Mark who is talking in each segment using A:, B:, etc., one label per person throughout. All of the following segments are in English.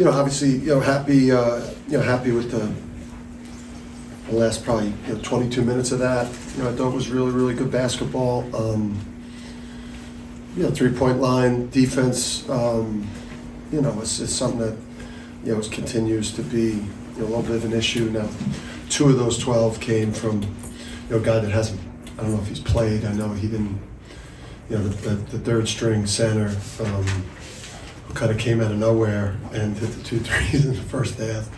A: Obviously, happy with the last probably 22 minutes of that. I thought it was really, really good basketball. Three-point line defense. It's something that continues to be a little bit of an issue now. 2 of those 12 came from a guy that hasn't. I don't know if he's played. I know he didn't. The third string center who kind of came out of nowhere and hit the 2 threes in the first half.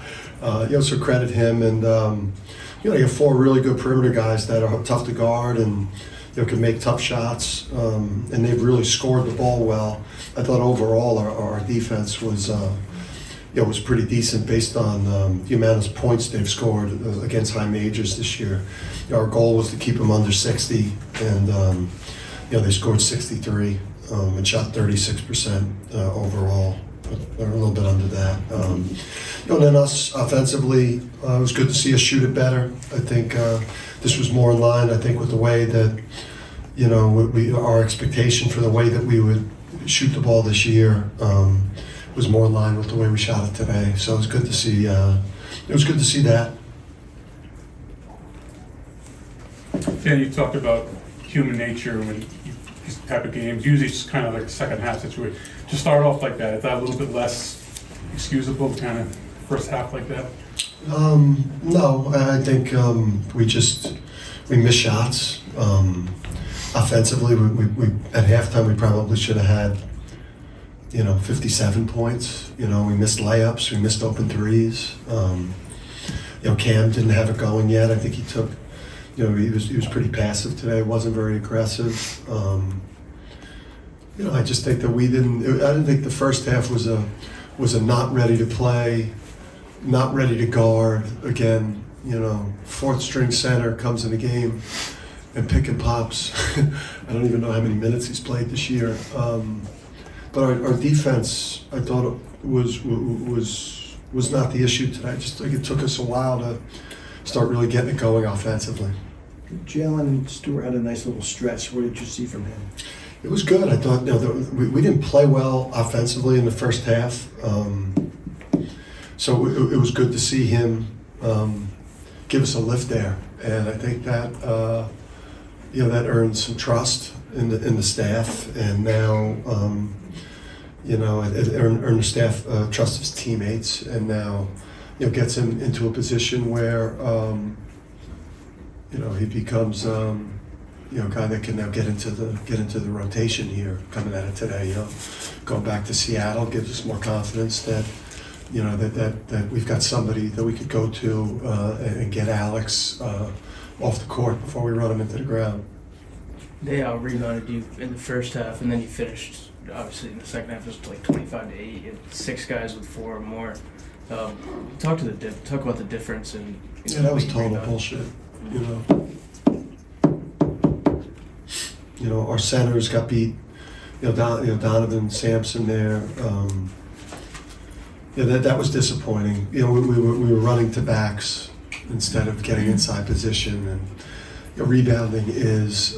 A: So credit him, and you have 4 really good perimeter guys that are tough to guard and can make tough shots, and they've really scored the ball well. I thought overall our defense was was pretty decent based on the amount of points they've scored against high majors this year. Our goal was to keep them under 60, and they scored 63 and shot 36% overall, or a little bit under that. And then us offensively, it was good to see us shoot it better. I think this was more in line, I think, with the way that, our expectation for the way that we would shoot the ball this year was more in line with the way we shot it today. So it was good to see. That.
B: Dan, you talked about human nature when these type of games. Usually it's kind of like a second half situation. To start off like that, is that a little bit less excusable, kind of first half like that?
A: No, I think we missed shots. Offensively, we at halftime we probably should have had 57 points. We missed layups, we missed open threes. Cam didn't have it going yet. I think he took. He was pretty passive today. Wasn't very aggressive. I just think that we didn't. I didn't think the first half was a not ready to play, not ready to guard. Again, 4th string center comes in the game and pick and pops. I don't even know how many minutes he's played this year. But our defense, I thought, was not the issue today. I just think it took us a while to start really getting it going offensively.
C: Jalen Stewart had a nice little stretch. What did you see from him?
A: It was good. I thought we didn't play well offensively in the first half, so it was good to see him give us a lift there, and I think that that earned some trust in the staff, and now earned the staff trust his teammates, and now gets him into a position where he becomes a guy that can now get into the rotation here coming at it today. Going back to Seattle gives us more confidence that that we've got somebody that we could go to and get Alex off the court before we run him into the ground.
D: They rebounded you in the first half, and then you finished. Obviously, in the second half, it was like 25-8. You had 6 guys with 4 or more. Talk about the difference in.
A: That was total bullshit. Our centers got beat. Donovan, Sampson there. That was disappointing. We were running to backs instead of getting inside position, and rebounding is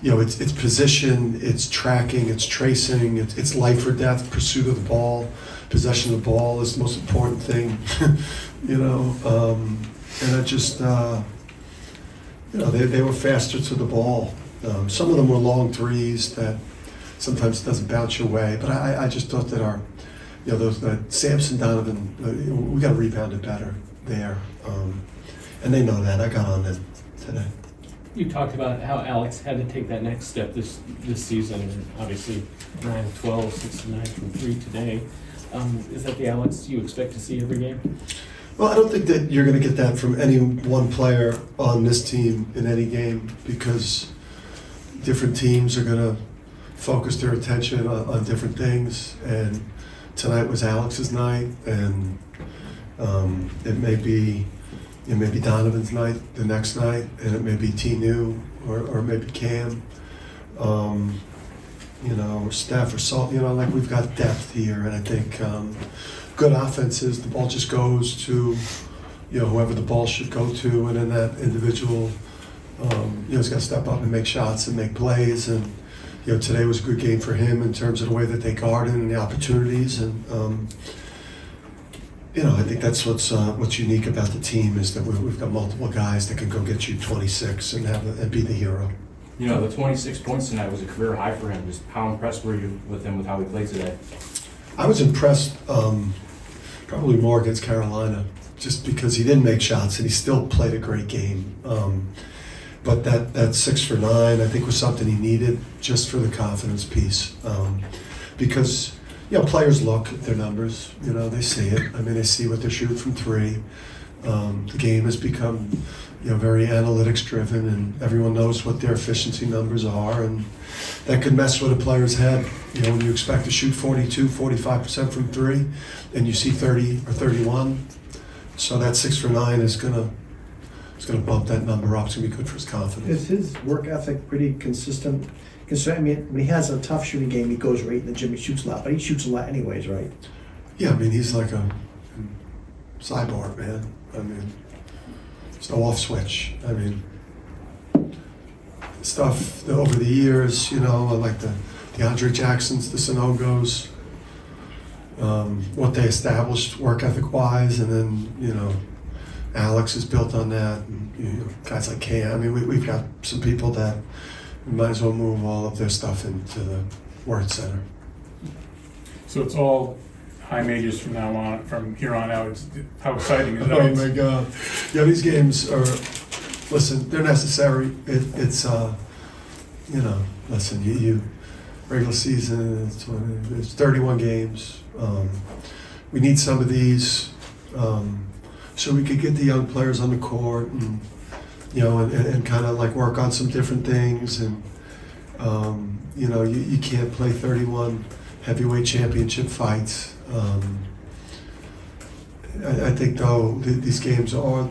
A: it's position, it's tracking, it's tracing, it's life or death pursuit of the ball. Possession of the ball is the most important thing. And I just they were faster to the ball. Some of them were long threes that sometimes doesn't bounce your way, but I just thought that our that Sampson, Donovan, we got to rebound it better there, and they know that. I got on them today.
E: You talked about how Alex had to take that next step this season, and obviously 9-12, 6-9 from 3 today. Is that the Alex you expect to see every game?
A: Well, I don't think that you're going to get that from any one player on this team in any game, because different teams are going to focus their attention on different things, and tonight was Alex's night, and it may be Donovan's night the next night, and it may be Tinu or maybe Cam, or Steph or Salt. We've got depth here, and I think good offenses, the ball just goes to whoever the ball should go to, and then that individual has got to step up and make shots and make plays. And today was a good game for him in terms of the way that they guarded and the opportunities, and I think that's what's unique about the team is that we've got multiple guys that can go get you 26 and be the hero.
F: The 26 points tonight was a career high for him. Just how impressed were you with him with how he played today?
A: I was impressed, probably more against Carolina, just because he didn't make shots and he still played a great game. But that 6 for 9, I think, was something he needed just for the confidence piece. Because players look at their numbers. They see it. I mean, they see what they're shooting from 3. The game has become, very analytics driven, and everyone knows what their efficiency numbers are, and that could mess with a player's head. When you expect to shoot 42, 45% from 3, and you see 30 or 31, so that 6 for 9 is gonna bump that number up. It's gonna be good for his confidence.
C: Is his work ethic pretty consistent? I mean, when he has a tough shooting game, he goes right in the gym, he shoots a lot, but he shoots a lot anyways, right?
A: Yeah, I mean, he's like a cyborg, man. I mean, there's no off switch. I mean, stuff that over the years, like the Andre Jacksons, the Sonogos, what they established work ethic wise, and then, Alex is built on that, and, guys like Cam. I mean, we've got some people that we might as well move all of their stuff into the Word Center.
B: So it's all high majors from now on, from here on out. How exciting is that?
A: Oh my God! Yeah, these games are. Listen, they're necessary. It's listen, you regular season. It's 31 games. We need some of these so we could get the young players on the court and and kind of like work on some different things, and you can't play 31 heavyweight championship fights. I think though these games are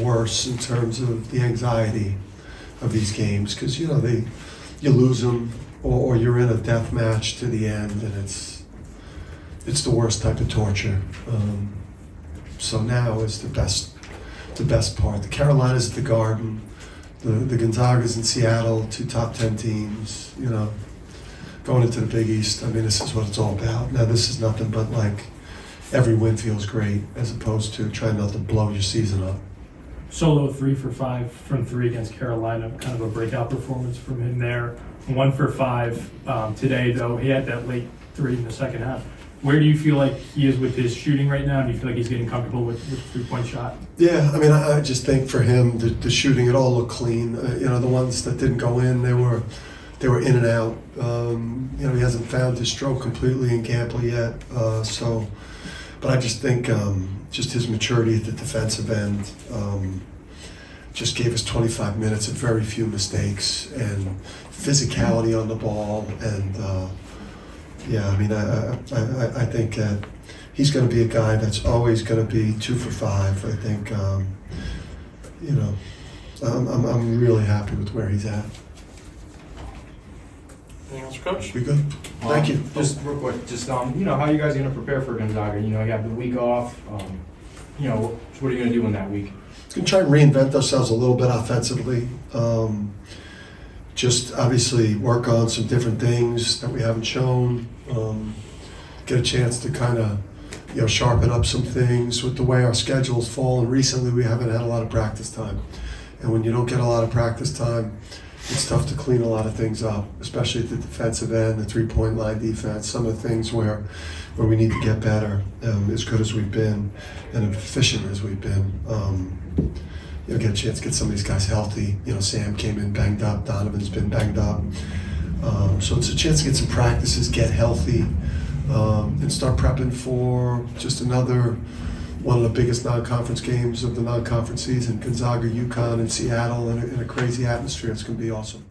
A: worse in terms of the anxiety of these games, because you lose them or you're in a death match to the end, and it's the worst type of torture. So now is the best part. The Carolinas at the Garden, the Gonzagas in Seattle, 2 top 10 teams. Going into the Big East. I mean, this is what it's all about. Now, this is nothing but like every win feels great, as opposed to trying not to blow your season up.
G: Solo 3 for 5 from 3 against Carolina, kind of a breakout performance from him there. 1 for 5 today, though. He had that late 3 in the second half. Where do you feel like he is with his shooting right now? Do you feel like he's getting comfortable with the 3-point shot?
A: Yeah, I mean, I just think for him, the shooting, it all looked clean. The ones that didn't go in, they were in and out. He hasn't found his stroke completely in Gamble yet. But I just think just his maturity at the defensive end just gave us 25 minutes of very few mistakes and physicality on the ball. And I think that he's going to be a guy that's always going to be 2 for 5. I think, I'm really happy with where he's at.
H: Anything else, Coach?
A: We good? Thank you.
F: Just real quick, how are you guys going to prepare for Gonzaga? You have the week off. What are you going to do in that week?
A: Going to try and reinvent ourselves a little bit offensively. Just obviously work on some different things that we haven't shown. Get a chance to kind of, sharpen up some things with the way our schedule's fallen. Recently, we haven't had a lot of practice time. And when you don't get a lot of practice time, it's tough to clean a lot of things up, especially at the defensive end, the 3-point line defense, some of the things where we need to get better, as good as we've been and efficient as we've been. Get a chance to get some of these guys healthy. Sam came in banged up, Donovan's been banged up. So it's a chance to get some practices, get healthy, and start prepping for just another one of the biggest non-conference games of the non-conference season, Gonzaga, UConn, and Seattle, in a crazy atmosphere. It's going to be awesome.